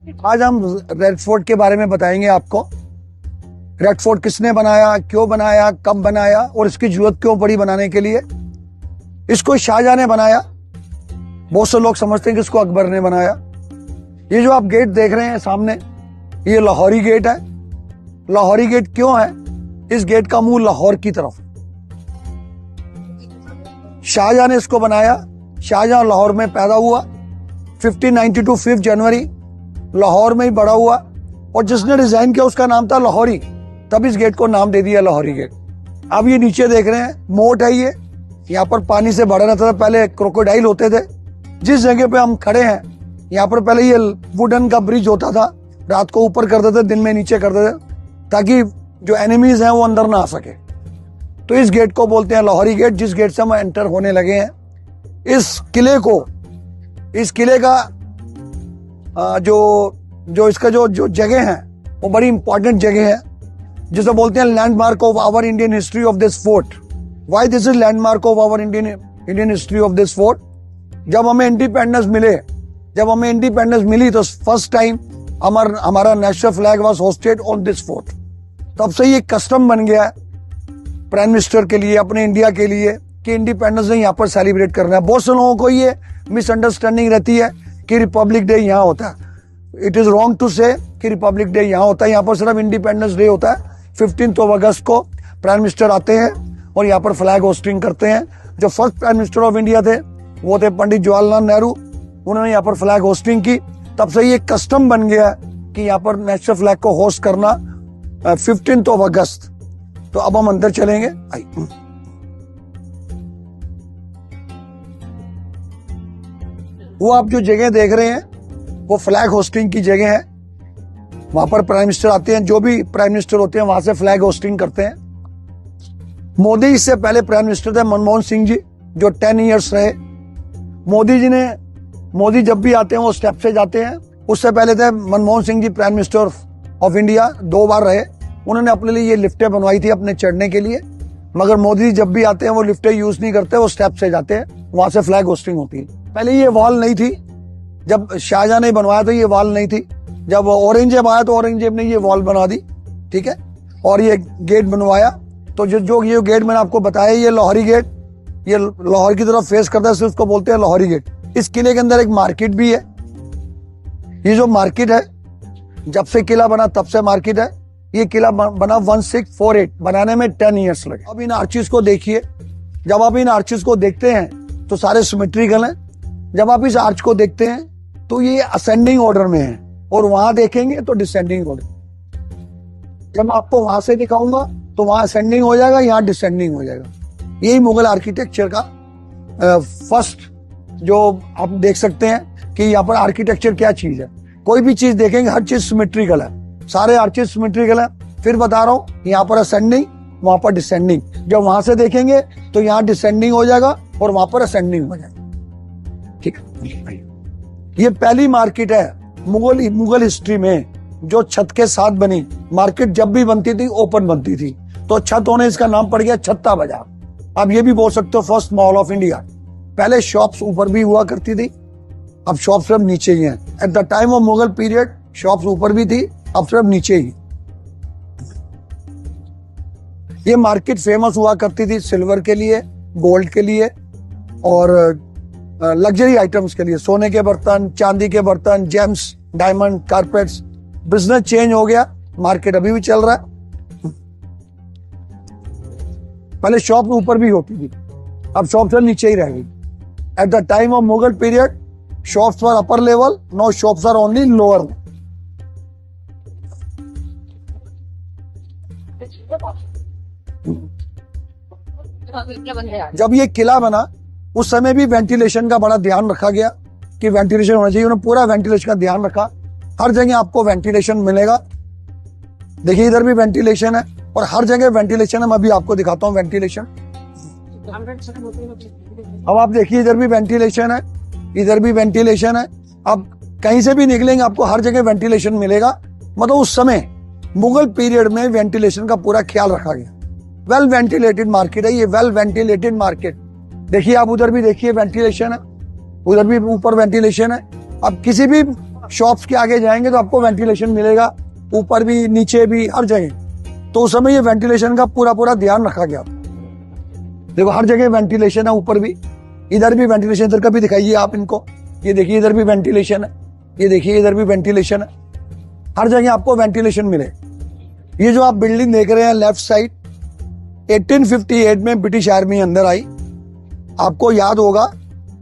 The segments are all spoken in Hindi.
आज हम रेड फोर्ट के बारे में बताएंगे आपको। रेड फोर्ट किसने बनाया, क्यों बनाया, कब बनाया और इसकी जरूरत क्यों पड़ी बनाने के लिए। इसको शाहजहां ने बनाया। बहुत से लोग समझते हैं कि इसको अकबर ने बनाया। ये जो आप गेट देख रहे हैं सामने, ये लाहौरी गेट है। लाहौरी गेट क्यों है? इस गेट का मुंह लाहौर की तरफ। शाहजहां ने इसको बनाया। शाहजहां लाहौर में पैदा हुआ। 1592 5 जनवरी लाहौर में ही बड़ा हुआ और जिसने डिजाइन किया उसका नाम था लाहौरी, तब इस गेट को नाम दे दिया लाहौरी गेट। अब ये नीचे देख रहे हैं, मोट है ये। यहाँ पर पानी से भरा रहता था, पहले क्रोकोडाइल होते थे। जिस जगह पे हम खड़े हैं यहाँ पर पहले ये वुडन का ब्रिज होता था। रात को ऊपर कर देते, दिन में नीचे कर देते, ताकि जो एनिमीज हैं वो अंदर ना आ सके। तो इस गेट को बोलते हैं लाहौरी गेट, जिस गेट से हम एंटर होने लगे हैं। इस किले का जो इसका जो जगह है वो बड़ी इंपॉर्टेंट जगह है, जिसे बोलते हैं landmark of our Indian history of this fort. Why this is landmark of our Indian history of this fort? जब हमें इंडिपेंडेंस मिली तो फर्स्ट टाइम हमारा national flag was hosted on this fort. तब से ये कस्टम बन गया है प्राइम मिनिस्टर के लिए, अपने इंडिया के लिए, कि इंडिपेंडेंस डे यहाँ पर सेलिब्रेट करना है। बहुत से लोगों को ये मिसअंडरस्टैंडिंग रहती है कि रिपब्लिक डे यहाँ होता है। इट इज रॉन्ग टू से कि रिपब्लिक डे यहाँ होता है। यहाँ पर सिर्फ इंडिपेंडेंस डे होता है। 15 अगस्त को प्राइम मिनिस्टर आते हैं और यहाँ पर फ्लैग होस्टिंग करते हैं। जो first prime minister of India थे वो थे पंडित जवाहरलाल नेहरू। उन्होंने यहाँ पर फ्लैग होस्टिंग की। तब से ये कस्टम बन गया कि यहाँ पर नेशनल फ्लैग को होस्ट करना 15 अगस्त। तो अब हम अंदर चलेंगे। वो आप जो जगह देख रहे हैं वो फ्लैग होस्टिंग की जगह है। वहां पर प्राइम मिनिस्टर आते हैं, जो भी प्राइम मिनिस्टर होते हैं वहां से फ्लैग होस्टिंग करते हैं। मोदी इससे पहले प्राइम मिनिस्टर थे मनमोहन सिंह जी, जो 10 इयर्स रहे। मोदी जब भी आते हैं वो स्टेप से जाते हैं। उससे पहले थे Manmohan Singh ji prime minister of India, 2 बार रहे। उन्होंने अपने लिए ये लिफ्टें बनवाई थी अपने चढ़ने के लिए, मगर मोदी जब भी आते हैं वो लिफ्टें यूज नहीं करते, वो स्टेप से जाते हैं। वहां से फ्लैग होस्टिंग होती है। पहले ये वॉल नहीं थी, जब शाहजहां ने बनवाया तो ये वॉल नहीं थी। जब औरंगजेब आया तो औरंगजेब ने ये वॉल बना दी, ठीक है, और ये गेट बनवाया। तो जो ये गेट मैंने आपको बताया, ये लाहौरी गेट, ये लाहौर की तरफ फेस करता है, उसको बोलते हैं लाहौरी गेट। इस किले के अंदर एक मार्केट भी है। ये जो मार्केट है, जब से किला बना तब से मार्केट है। ये किला बना 1648, बनाने में 10 ईयर्स लगे। अब इन आर्चिस को देखिए। जब आप इन आर्चिस को देखते हैं तो सारे सिमेट्रिकल हैं। जब आप इस आर्च को देखते हैं तो ये असेंडिंग ऑर्डर में है, और वहां देखेंगे तो डिसेंडिंग ऑर्डर। जब आपको वहां से दिखाऊंगा तो वहां असेंडिंग हो जाएगा, यहाँ डिसेंडिंग हो जाएगा। यही मुगल आर्किटेक्चर का फर्स्ट जो आप देख सकते हैं कि यहाँ पर आर्किटेक्चर क्या चीज है। कोई भी चीज देखेंगे हर चीज सिमेट्रिकल है, सारे आर्चेस सिमेट्रिकल है। फिर बता रहा हूं, यहाँ पर असेंडिंग, वहां पर डिसेंडिंग। जब वहां से देखेंगे तो यहाँ डिसेंडिंग हो जाएगा और वहां पर असेंडिंग हो जाएगा, ठीक है। ये पहली मार्केट है मुगल हिस्ट्री में जो छत के साथ बनी। मार्केट जब भी बनती थी ओपन बनती थी, तो छत होने इसका नाम पड़ गया छत्ता बाजार। अब ये भी बोल सकते हो फर्स्ट मॉल ऑफ इंडिया। पहले शॉप्स ऊपर भी हुआ करती थी, अब शॉप सिर्फ नीचे ही हैं। Eight the time of Mughal period shops ऊपर भी थी, अब सिर्फ नीचे ही। ये मार्केट फेमस हुआ करती थी सिल्वर के लिए, गोल्ड के लिए और लग्जरी आइटम्स के लिए। सोने के बर्तन, चांदी के बर्तन, James, diamond, carpets. Business change हो गया, मार्केट अभी भी चल रहा है। पहले शॉप ऊपर भी होती थी, अब शॉप से नीचे ही रह गई। At the time of Mughal period shops were upper level, no shops are only lower. जब ये किला बना उस समय भी वेंटिलेशन का बड़ा ध्यान रखा गया कि वेंटिलेशन होना चाहिए। उन्होंने पूरा वेंटिलेशन का ध्यान रखा। हर जगह आपको वेंटिलेशन मिलेगा। देखिए इधर भी वेंटिलेशन है और हर जगह वेंटिलेशन है। मैं अभी आपको दिखाता हूँ वेंटिलेशन। अब आप देखिए इधर भी वेंटिलेशन है, इधर भी वेंटिलेशन है। अब कहीं से भी निकलेंगे आपको हर जगह वेंटिलेशन मिलेगा। मतलब उस समय मुगल पीरियड में वेंटिलेशन का पूरा ख्याल रखा गया। वेल वेंटिलेटेड मार्केट है ये, वेल वेंटिलेटेड मार्केट। देखिए आप उधर भी देखिए वेंटिलेशन है, उधर भी ऊपर वेंटिलेशन है। अब किसी भी शॉप्स के आगे जाएंगे तो आपको वेंटिलेशन मिलेगा, ऊपर भी नीचे भी हर जगह। तो उस समय ये वेंटिलेशन का पूरा पूरा ध्यान रखा गया। देखो हर जगह वेंटिलेशन है, ऊपर भी, इधर भी वेंटिलेशन, इधर का भी दिखाइए आप इनको, ये देखिए इधर भी वेंटिलेशन है, ये देखिए इधर भी वेंटिलेशन है, हर जगह आपको वेंटिलेशन मिले। ये जो आप बिल्डिंग देख रहे हैं लेफ्ट साइड, 1858 में ब्रिटिश आर्मी अंदर आई। आपको याद होगा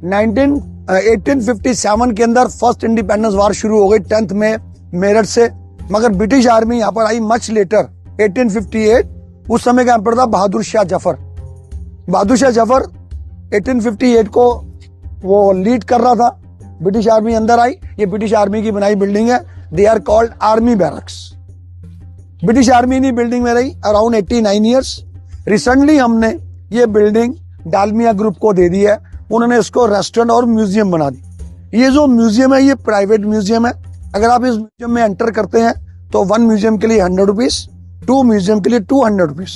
1857 के अंदर फर्स्ट इंडिपेंडेंस वार शुरू हो गई 10th में मेरठ से, मगर ब्रिटिश आर्मी यहाँ पर आई मच लेटर 1858। उस समय का एम्पर था बहादुर शाह जफर। बहादुर शाह जफर 1858 को वो लीड कर रहा था, ब्रिटिश आर्मी अंदर आई। ये ब्रिटिश आर्मी की बनाई बिल्डिंग है, they are called army barracks. British army ने बिल्डिंग में रही अराउंड 89 ईयर्स। रिसेंटली हमने ये बिल्डिंग डालमिया ग्रुप को दे दी है, उन्होंने इसको रेस्टोरेंट और म्यूजियम बना दी। ये जो म्यूजियम है ये प्राइवेट म्यूजियम है। अगर आप इस म्यूजियम में एंटर करते हैं तो 1 म्यूजियम के लिए 100 रुपीज, 2 म्यूजियम के लिए 200 रुपीज।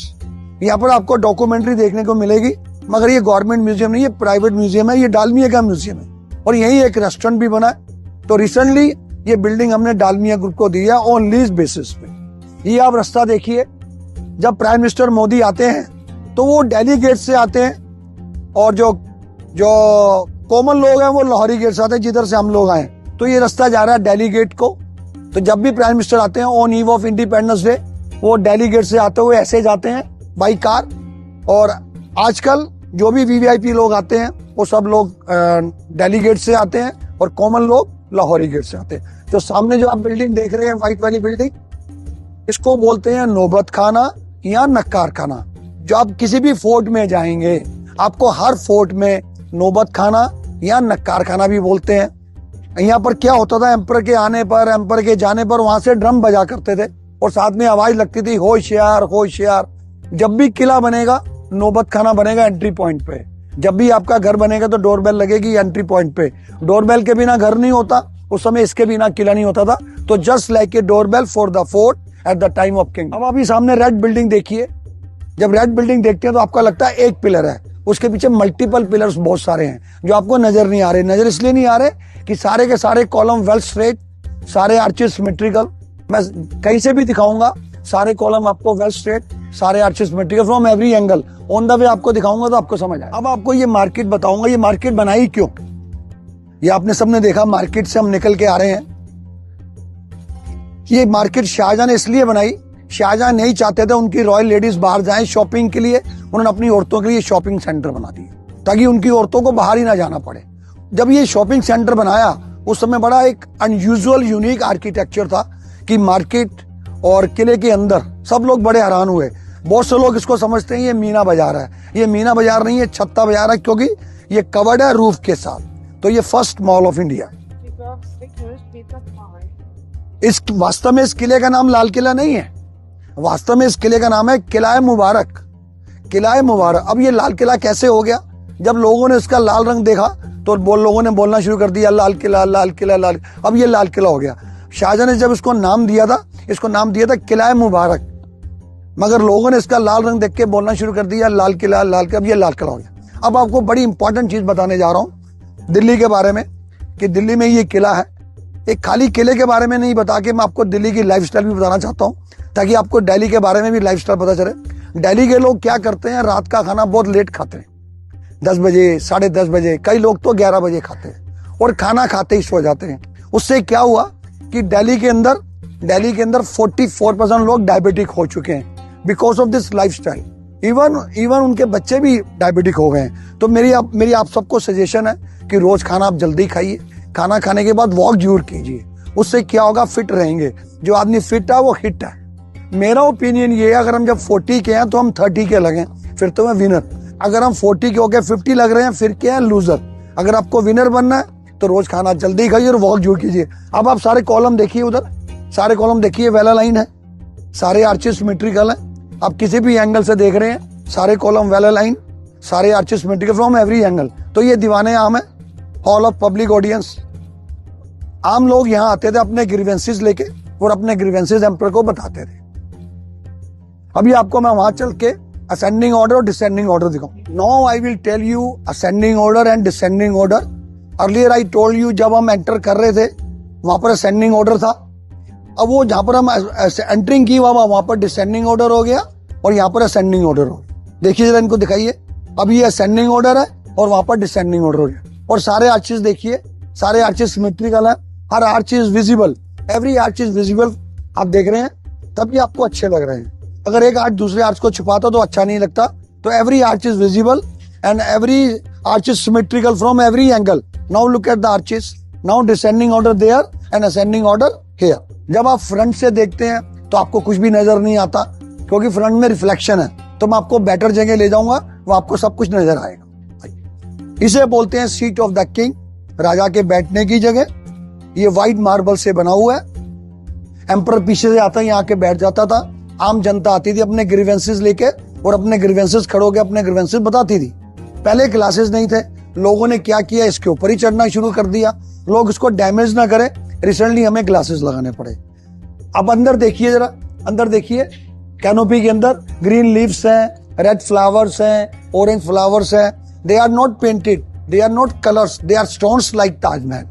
यहाँ पर आपको डॉक्यूमेंट्री देखने को मिलेगी, मगर ये गवर्नमेंट म्यूजियम नहीं, ये प्राइवेट म्यूजियम है, ये डालमिया का म्यूजियम है और यही एक रेस्टोरेंट भी बना है। तो रिसेंटली ये बिल्डिंग हमने डालमिया ग्रुप को दी है ऑन लीज बेसिस पे। ये आप रास्ता देखिए, जब प्राइम मिनिस्टर मोदी आते हैं तो वो दिल्ली गेट से आते हैं और जो कॉमन लोग हैं वो लाहौरी गेट से आते हैं, जिधर से हम लोग आए। तो ये रास्ता जा रहा है दिल्ली गेट को। तो जब भी प्राइम मिनिस्टर आते हैं on eve of independence day, वो दिल्ली गेट से आते हुए ऐसे जाते हैं बाई कार। और आजकल जो भी वीवीआईपी लोग आते हैं वो सब लोग दिल्ली गेट से आते हैं और कॉमन लोग लाहौरी गेट से आते हैं। तो सामने जो आप बिल्डिंग देख रहे हैं व्हाइट वाली बिल्डिंग, इसको बोलते हैं नौबत खाना या नक्कार खाना। जो आप किसी भी फोर्ट में जाएंगे आपको हर फोर्ट में नौबत खाना या नक्कार खाना भी बोलते हैं। यहाँ पर क्या होता था, एम्पर के आने पर, एम्पर के जाने पर वहां से ड्रम बजा करते थे और साथ में आवाज लगती थी होशियार होशियार। जब भी किला बनेगा नौबत खाना बनेगा एंट्री पॉइंट पे। जब भी आपका घर बनेगा तो डोरबेल लगेगी एंट्री पॉइंट पे। डोरबेल के बिना घर नहीं होता, उस समय इसके बिना किला नहीं होता था। तो just like a doorbell for the fort eight the time of king. अब आप ये सामने रेड बिल्डिंग देखिए। जब रेड बिल्डिंग देखते हैं तो आपका लगता है एक पिलर है, उसके पीछे मल्टीपल पिलर्स बहुत सारे हैं जो आपको नजर नहीं आ रहे। नजर इसलिए नहीं आ रहे कि सारे के सारे कॉलम वेल स्ट्रेट, सारे आर्चेस सिमेट्रिकल। मैं कहीं से भी दिखाऊंगा, सारे कॉलम आपको वेल स्ट्रेट, सारे arches symmetrical from every angle on the way आपको दिखाऊंगा तो आपको समझ आए। अब आपको ये मार्केट बताऊंगा, ये मार्केट बनाई क्यों। ये आपने सबने देखा, मार्केट से हम निकल के आ रहे हैं। ये मार्केट शाहजहां ने इसलिए बनाई, शाहजहां नहीं चाहते थे उनकी रॉयल लेडीज बाहर जाएं शॉपिंग के लिए, उन्होंने अपनी औरतों के लिए शॉपिंग सेंटर बना दिया ताकि उनकी औरतों को बाहर ही ना जाना पड़े। जब ये शॉपिंग सेंटर बनाया उस समय बड़ा एक अनयूजुअल यूनिक आर्किटेक्चर था कि मार्केट और किले के अंदर सब लोग बड़े हैरान हुए। बहुत से लोग इसको समझते हैं ये मीना बाजार है, ये मीना बाजार नहीं है, छत्ता बाजार है, क्योंकि ये कवर्ड है रूफ के साथ। तो ये फर्स्ट मॉल ऑफ इंडिया। इस वास्तव में इस किले का नाम लाल किला नहीं है, वास्तव में इस किले का नाम है किला मुबारक। किला मुबारक। अब ये लाल किला कैसे हो गया, जब लोगों ने इसका लाल रंग देखा तो लोगों ने बोलना शुरू कर दिया लाल किला लाल किला लाल। अब ये लाल किला हो गया। शाहजहां ने जब इसको नाम दिया था, इसको नाम दिया था किला मुबारक, मगर लोगों ने इसका लाल रंग देख के बोलना शुरू कर दिया लाल किला लाल किला। अब ये लाल किला हो गया। अब आपको बड़ी इंपॉर्टेंट चीज बताने जा रहा हूं दिल्ली के बारे में कि दिल्ली में ये किला है। एक खाली किले के बारे में नहीं बता के मैं आपको दिल्ली की लाइफस्टाइल भी बताना चाहता हूं ताकि आपको दिल्ली के बारे में भी लाइफस्टाइल पता चले। दिल्ली के लोग क्या करते हैं, रात का खाना बहुत लेट खाते हैं, 10 बजे, 10:30 बजे, कई लोग तो 11 बजे खाते हैं और खाना खाते ही सो जाते हैं। उससे क्या हुआ कि दिल्ली के अंदर 44% लोग डायबिटिक हो चुके हैं because of this lifestyle. Even उनके बच्चे भी डायबिटिक हो गए हैं। तो मेरी आप सबको सजेशन है कि रोज खाना आप जल्दी खाइए, खाना खाने के बाद वॉक जरूर कीजिए, उससे क्या होगा, फिट रहेंगे। जो आदमी फिट है वो हिट है। मेरा ओपिनियन ये है, अगर हम जब 40 के हैं तो हम 30 के लगे, फिर तो मैं विनर। अगर हम 40 के होकर 50 लग रहे हैं फिर क्या है, लूजर। अगर आपको विनर बनना है तो रोज खाना जल्दी खाइए और वॉक जरूर कीजिए। अब आप सारे कॉलम देखिए, उधर सारे कॉलम देखिए, वेला लाइन है, सारे आर्चेस सिमेट्रिकल है। आप किसी भी एंगल से देख रहे हैं, सारे कॉलम वेला लाइन, सारे arches symmetrical from every angle. तो ये दीवाने आम है, हॉल ऑफ पब्लिक ऑडियंस। आम लोग यहाँ आते थे अपने ग्रीवेंसेस लेके और अपने ग्रीवेंसेस एम्पर को बताते थे। अभी आपको मैं वहां चल के असेंडिंग ऑर्डर और डिसेंडिंग ऑर्डर दिखाऊं। Now I will tell you ascending order and descending order. Earlier I told you, जब हम एंटर कर रहे थे वहां पर असेंडिंग ऑर्डर था। अब वो जहां पर हम एंटरिंग की वहां पर डिसेंडिंग ऑर्डर हो गया और यहाँ पर असेंडिंग ऑर्डर हो। देखिए जरा इनको दिखाइए, अब ये असेंडिंग ऑर्डर है और वहां पर डिसेंडिंग ऑर्डर हो गया। और सारे आर्चेस देखिए, सारे आर्चेस सिमेट्रिकल है, हर arch is visible, every arch is visible. आप देख रहे हैं तभी आपको अच्छे लग रहे हैं। अगर एक आर्च दूसरे आर्च को छुपाता तो अच्छा नहीं लगता। तो every arch is visible and every arch is symmetrical from every angle. Now look at the arches, now descending order there and ascending order here. जब आप फ्रंट से देखते हैं तो आपको कुछ भी नजर नहीं आता क्योंकि फ्रंट में रिफ्लेक्शन है। तो मैं आपको बेटर जगह ले जाऊंगा, वो आपको सब कुछ नजर आएगा। इसे बोलते हैं सीट ऑफ द किंग, राजा के बैठने की जगह। ये व्हाइट मार्बल से बना हुआ है। एम्पर पीछे से आता है, यहाँ के बैठ जाता था। आम जनता आती थी अपने ग्रीवेंसेस लेके और अपने ग्रीवेंसेस खड़ो के अपने ग्रीवेंसेस बताती थी। पहले क्लासेस नहीं थे, लोगों ने क्या किया, इसके ऊपर ही चढ़ना शुरू कर दिया। लोग इसको डैमेज ना करें, रिसेंटली हमें क्लासेस लगाने पड़े। अब अंदर देखिए जरा, अंदर देखिए, कैनोपी के अंदर ग्रीन लीव्स हैं, रेड फ्लावर्स हैं, ऑरेंज फ्लावर्स हैं। They are not painted, they are not colours, they are stones like Taj Mahal.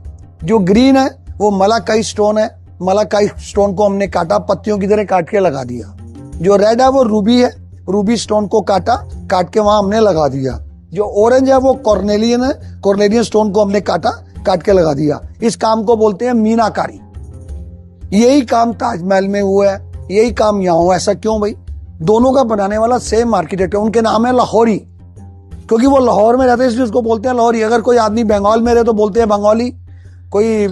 जो ग्रीन है वो मलाकाई स्टोन है, मलाकाई स्टोन को हमने काटा, पत्तियों की तरह काट के लगा दिया। जो रेड है वो रूबी है, रूबी स्टोन को काटा, काट के वहां हमने लगा दिया। जो ऑरेंज है वो कॉर्नेलियन है, कॉर्नेलियन स्टोन को हमने काटा, काट के लगा दिया। इस काम को बोलते हैं मीनाकारी। यही काम ताजमहल में हुआ है, यही काम यहाँ हुआ। ऐसा क्यों भाई? दोनों का बनाने वाला सेम आर्किटेक्ट है, उनके नाम है लाहौरी, क्योंकि वो लाहौर में रहते हैं इसलिए उसको बोलते हैं लाहौरी। अगर कोई आदमी बंगाल में रहे तो बोलते हैं बंगाली, कोई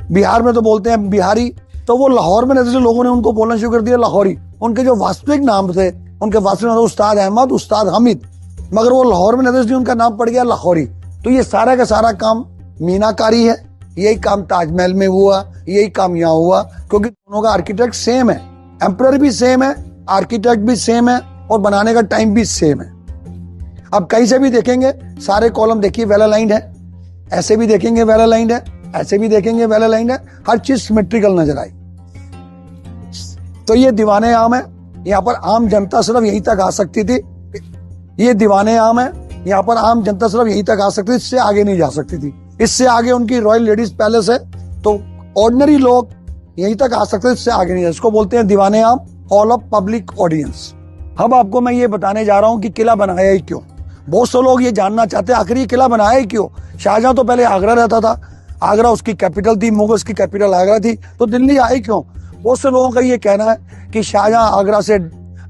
बिहार में तो बोलते हैं बिहारी। तो वो लाहौर में रहते थे, लोगों ने उनको बोलना शुरू कर दिया लाहौरी। उनके जो वास्तविक नाम थे, उनके वास्तविक नाम उस्ताद अहमद, उस्ताद हमीद, मगर वो लाहौर में रहते इसलिए उनका नाम पड़ गया लाहौरी। तो ये सारा का सारा काम मीनाकारी है। यही काम ताजमहल में हुआ, यही काम यहाँ हुआ, क्योंकि दोनों का आर्किटेक्ट सेम है, एम्परर भी सेम है, आर्किटेक्ट भी सेम है और बनाने का टाइम भी सेम है। अब कहीं से भी देखेंगे सारे कॉलम देखिए वेल अलाइंड है, ऐसे भी देखेंगे वेल अलाइंड है, ऐसे भी देखेंगे वेल अलाइंड है, हर चीज सिमेट्रिकल नजर आई। तो ये दीवाने आम है, यहाँ पर आम जनता सिर्फ यहीं तक आ सकती थी। ये दीवाने आम है, यहाँ पर आम जनता सिर्फ यहीं तक आ सकती थी, इससे आगे नहीं जा सकती थी। इससे आगे उनकी रॉयल लेडीज पैलेस है, तो ऑर्डिनरी लोग यहीं तक आ सकते, इससे आगे नहीं जा। इसको बोलते हैं दीवाने आम, हॉल ऑफ पब्लिक ऑडियंस। अब आपको मैं ये बताने जा रहा हूँ कि किला बनाया ही क्यों। बहुत से लोग ये जानना चाहते हैं आखिर ये किला बनाया ही क्यों। शाहजहां तो पहले आगरा रहता था, आगरा उसकी कैपिटल थी, मुगल्स की कैपिटल आगरा थी, तो दिल्ली आई क्यों। बहुत से लोगों का ये कहना है कि शाहजहां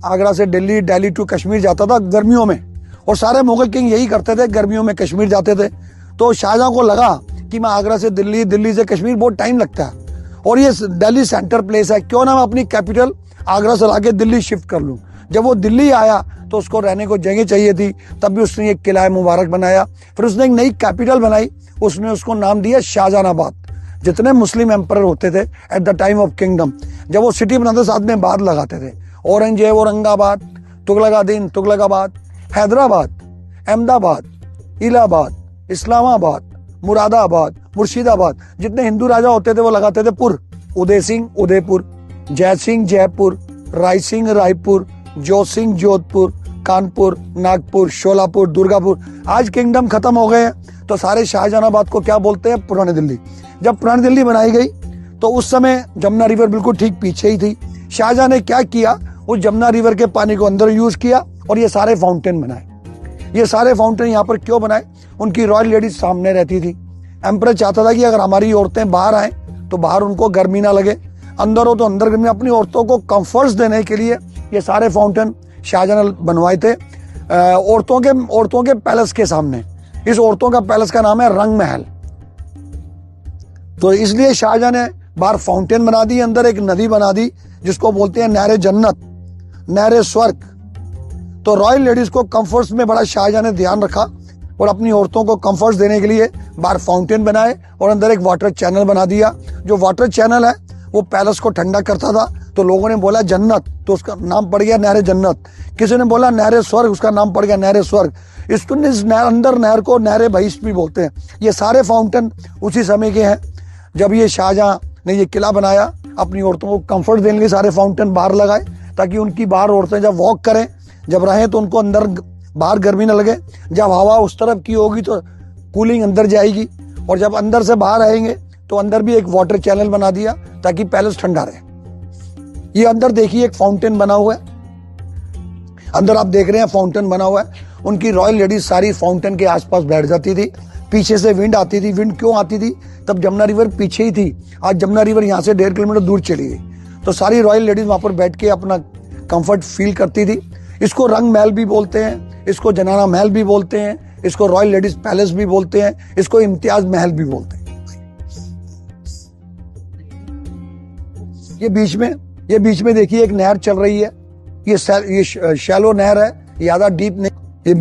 आगरा से दिल्ली, दिल्ली टू कश्मीर जाता था गर्मियों में, और सारे मुगल किंग यही करते थे, गर्मियों में कश्मीर जाते थे। तो शाहजहां को लगा कि मैं आगरा से दिल्ली, दिल्ली से कश्मीर बहुत टाइम लगता है और ये दिल्ली सेंटर प्लेस है, क्यों ना मैं अपनी कैपिटल आगरा से लाके दिल्ली शिफ्ट कर लूं। जब वो दिल्ली आया तो उसको रहने को जगह चाहिए थी, तब भी उसने एक किला मुबारक बनाया। फिर उसने एक नई कैपिटल बनाई, उसने उसको नाम दिया शाहजहानाबाद। जितने मुस्लिम एम्पर होते थे eight the time of kingdom, जब वो सिटी बनाते साथ में बाद लगाते थे। औरंगजेब औरंगाबाद, तुगलकादीन तुगलकाबाद, हैदराबाद, अहमदाबाद, इलाहाबाद, इस्लामाबाद, मुरादाबाद, मुर्शिदाबाद, जितने हिंदू राजा होते थे वो लगाते थे पुर। उदय सिंह उदयपुर, जय सिंह जयपुर, राय सिंह रायपुर, जोत सिंह जोधपुर, कानपुर, नागपुर, शोलापुर, दुर्गापुर। आज किंगडम खत्म हो गए हैं तो सारे शाहजहानाबाद को क्या बोलते हैं, पुरानी दिल्ली। जब पुरानी दिल्ली बनाई गई तो उस समय जमुना रिवर बिल्कुल ठीक पीछे ही थी। शाहजहां ने क्या किया, उस जमुना रिवर के पानी को अंदर यूज किया और ये सारे फाउंटेन बनाए। ये सारे फाउंटेन यहाँ पर क्यों बनाए, उनकी रॉयल लेडीज सामने रहती थी। एम्परर चाहता था कि अगर हमारी औरतें बाहर आए तो बाहर उनको गर्मी ना लगे, अंदर हो तो अंदर गर्मी। अपनी औरतों को कंफर्ट्स देने के लिए ये सारे फाउंटेन शाहजहां ने बनवाए थे औरतों के पैलेस के सामने। इस औरतों का पैलेस का नाम है रंग महल। तो इसलिए शाहजहां ने बाहर फाउंटेन बना दी, अंदर एक नदी बना दी जिसको बोलते हैं नहरे जन्नत, नहरे स्वर्ग। तो रॉयल लेडीज को कंफर्ट्स में बड़ा शाहजहां ने ध्यान रखा और अपनी औरतों को कंफर्ट्स देने के लिए बाहर फाउंटेन बनाए और अंदर एक वाटर चैनल बना दिया। जो वाटर चैनल है वो पैलेस को ठंडा करता था, तो लोगों ने बोला जन्नत, तो उसका नाम पड़ गया नहरे जन्नत। किसी ने बोला नहरे स्वर्ग, उसका नाम पड़ गया नहरे स्वर्ग। इसको अंदर नहर को नहरे बहिश्त भी बोलते हैं। ये सारे फाउंटेन उसी समय के हैं जब ये शाहजहां ने ये किला बनाया। अपनी औरतों को कंफर्ट देने के सारे फाउंटेन बाहर लगाए ताकि उनकी बाहर औरतें जब वॉक करें, जब रहें तो उनको अंदर बाहर गर्मी न लगे। जब हवा उस तरफ की होगी तो कूलिंग अंदर जाएगी और जब अंदर से बाहर आएंगे तो अंदर भी एक वाटर चैनल बना दिया ताकि पैलेस ठंडा रहे। ये अंदर देखिए एक फाउंटेन बना हुआ है, अंदर आप देख रहे हैं फाउंटेन बना हुआ है। उनकी रॉयल लेडीज सारी फाउंटेन के आसपास बैठ जाती थी। पीछे से विंड आती थी। विंड क्यों आती थी? तब जमुना रिवर पीछे ही थी, आज जमुना रिवर यहाँ से 1.5 किलोमीटर दूर चली गई। तो सारी रॉयल लेडीज वहां पर बैठ के अपना कंफर्ट फील करती थी। इसको रंग महल भी बोलते हैं, इसको जनाना महल भी बोलते हैं, इसको रॉयल लेडीज पैलेस भी बोलते हैं, इसको इम्तियाज महल भी बोलते हैं। ये बीच में देखिए एक नहर चल रही है। ये शैलो नहर है, ज्यादा डीप नहीं।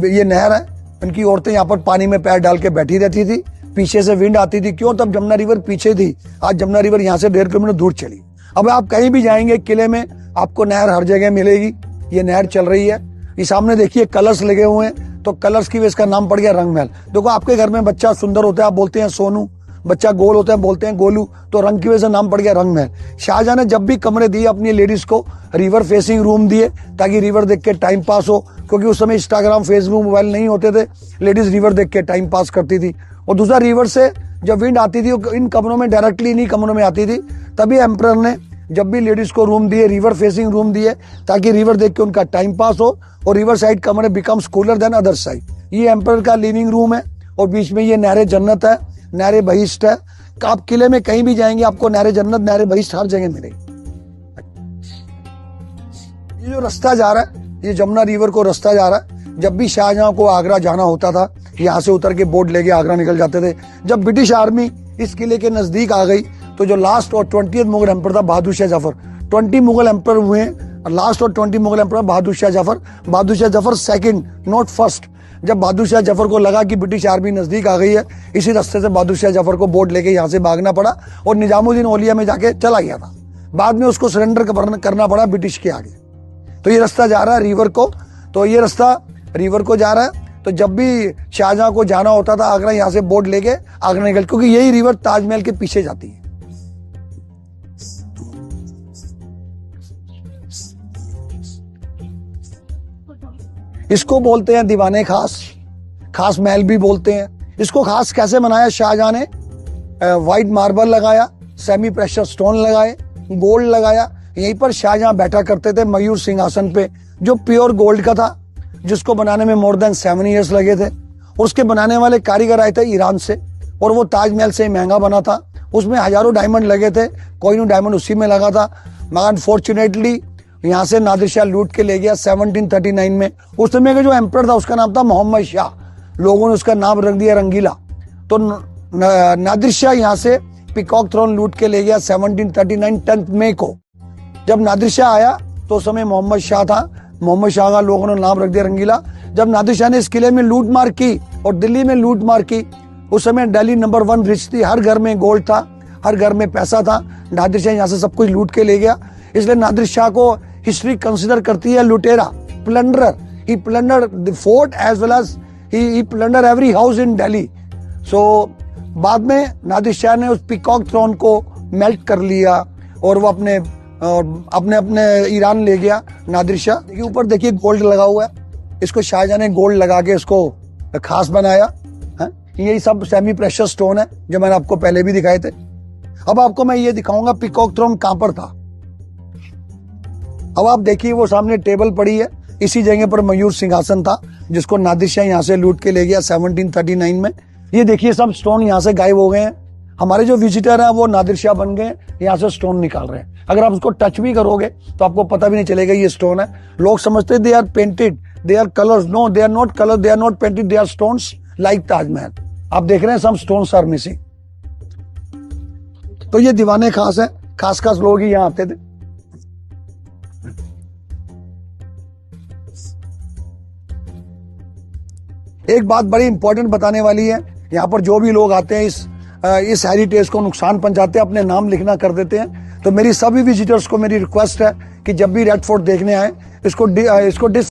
ये नहर है। इनकी औरतें यहाँ पर पानी में पैर डाल के बैठी रहती थी। पीछे से विंड आती थी। क्यों? तब जमुना रिवर पीछे थी, आज जमुना रिवर यहाँ से 1.5 किलोमीटर दूर चली। अब आप कहीं भी जाएंगे किले में, आपको नहर हर जगह मिलेगी। ये नहर चल रही है। ये सामने देखिए कलर्स लगे हुए हैं, तो कलर्स की वजह इसका नाम पड़ गया रंग महल। देखो आपके घर में बच्चा सुंदर होता है, आप बोलते हैं सोनू, बच्चा गोल होता है बोलते हैं गोलू, तो रंग की वजह से नाम पड़ गया रंग महल। शाहजहां ने जब भी कमरे दिए अपनी लेडीज को, रिवर फेसिंग रूम दिए ताकि रिवर देख के टाइम पास हो, क्योंकि उस समय इंस्टाग्राम फेसबुक मोबाइल नहीं होते थे। लेडीज रिवर देख के टाइम पास करती थी। और दूसरा, रिवर से जब विंड आती थी इन कमरों में डायरेक्टली इन्हीं कमरों में आती थी। तभी एम्परर ने जब भी लेडीज को रूम दिए, रिवर फेसिंग रूम दिए ताकि रिवर देख के उनका टाइम पास हो, और रिवर साइड कमरे becomes cooler than other side. ये एम्परर का लिविंग रूम है, और बीच में ये नहरे जन्नत है, नहरे बहिष्ट है। आप किले में कहीं भी जाएंगे आपको नहरे जन्नत, नहरे बहिष्ट हर जगह मिलेगी। ये जो रास्ता जा रहा है, ये जमुना रिवर को रास्ता जा रहा है। जब भी शाहजहां को आगरा जाना होता था, यहाँ से उतर के बोट लेके आगरा निकल जाते थे। जब ब्रिटिश आर्मी इस किले के नजदीक आ गई, तो जो लास्ट और 20th मुगल एम्पर था बहादुर शाह जफर, 20 मुगल एम्पर हुए हैं, लास्ट और 20 Mughal emperor Bahadur Shah Zafar second, not first. जब बहादुर शाह जफर को लगा कि ब्रिटिश आर्मी नजदीक आ गई है, इसी रास्ते से बहादुर शाह जफर को बोट लेके यहाँ से भागना पड़ा, और निजामुद्दीन औलिया में जाके चला गया था। बाद में उसको सरेंडर करना पड़ा ब्रिटिश के आगे। तो ये रास्ता जा रहा है रिवर को, तो ये रास्ता रिवर को जा रहा है। तो जब भी शाहजहां को जाना होता था आगरा, यहाँ से बोट लेके आगरा निकल, क्योंकि यही रिवर ताजमहल के पीछे जाती है। इसको बोलते हैं दीवाने खास महल भी बोलते हैं। इसको खास कैसे बनाया शाहजहां ने? व्हाइट मार्बल लगाया, सेमी प्रेशर स्टोन लगाए, गोल्ड लगाया। यहीं पर शाहजहां बैठा करते थे मयूर सिंहासन पे, जो प्योर गोल्ड का था, जिसको बनाने में मोर देन 7 years लगे थे। और उसके बनाने वाले कारीगर आए थे ईरान से, और वो ताजमहल से महंगा बना था। उसमें हजारों डायमंड लगे थे, कोहिनूर डायमंड उसी में लगा था। मगर अनफॉर्चुनेटली यहाँ से नादिर शाह लूट के ले गया 1739 में। उस समय का जो एम्परर था उसका नाम था मोहम्मद शाह, लोगों ने उसका नाम रख दिया रंगीला। तो नादिर शाह यहाँ से पीकॉक थ्रोन लूट के ले गया 1739 10 मई को। जब नादिर शाह आया तो उस समय मोहम्मद शाह था, मोहम्मद शाह का लोगों ने नाम रख दिया रंगीला। जब नादिर शाह ने इस किले में लूट मार की और दिल्ली में लूट मार की, उस समय दिल्ली नंबर 1 रिच थी, हर घर में गोल्ड था, हर घर में पैसा था। नादिर शाह यहाँ से सब कुछ लूट के ले गया। इसलिए नादिर शाह को हिस्ट्री कंसिडर करती है लुटेरा, plunderer. He plunder the fort as well as he plunder every house in Delhi. So बाद में नादिर शाह ने उस पीकॉक थ्रोन को मेल्ट कर लिया, और वो अपने ईरान ले गया नादिर शाह। देखिए ऊपर देखिए गोल्ड लगा हुआ है, इसको शाहजहां ने गोल्ड लगा के इसको खास बनाया है। यही सब सेमी प्रेशर स्टोन है जो मैंने आपको पहले भी दिखाए थे। अब आपको मैं ये दिखाऊंगा पीकॉक थ्रोन कहां पर था। अब आप देखिए वो सामने टेबल पड़ी है, इसी जगह पर मयूर सिंहासन था, जिसको नादिर शाह यहाँ से लूट के ले गया 1739 में। ये देखिए सब स्टोन यहाँ से गायब हो गए हैं। हमारे जो विजिटर हैं वो नादिर शाह बन गए, यहाँ से स्टोन निकाल रहे हैं। अगर आप उसको टच भी करोगे तो आपको पता भी नहीं चलेगा ये स्टोन है। लोग समझते they are painted, they are colours. No, they are not colour, they are not painted, they are stones like Taj Mahal. आप देख रहे हैं सब स्टोन्स आर मिसिंग। तो ये दीवाने खास है, खास लोग ही यहाँ आते थे। एक बात बड़ी इंपॉर्टेंट बताने वाली है, यहाँ पर जो भी लोग आते हैं इस हेरिटेज को नुकसान पहुंचाते हैं, अपने नाम लिखना कर देते हैं। तो मेरी सभी विजिटर्स को मेरी रिक्वेस्ट है कि जब भी रेड फोर्ट देखने आए इसको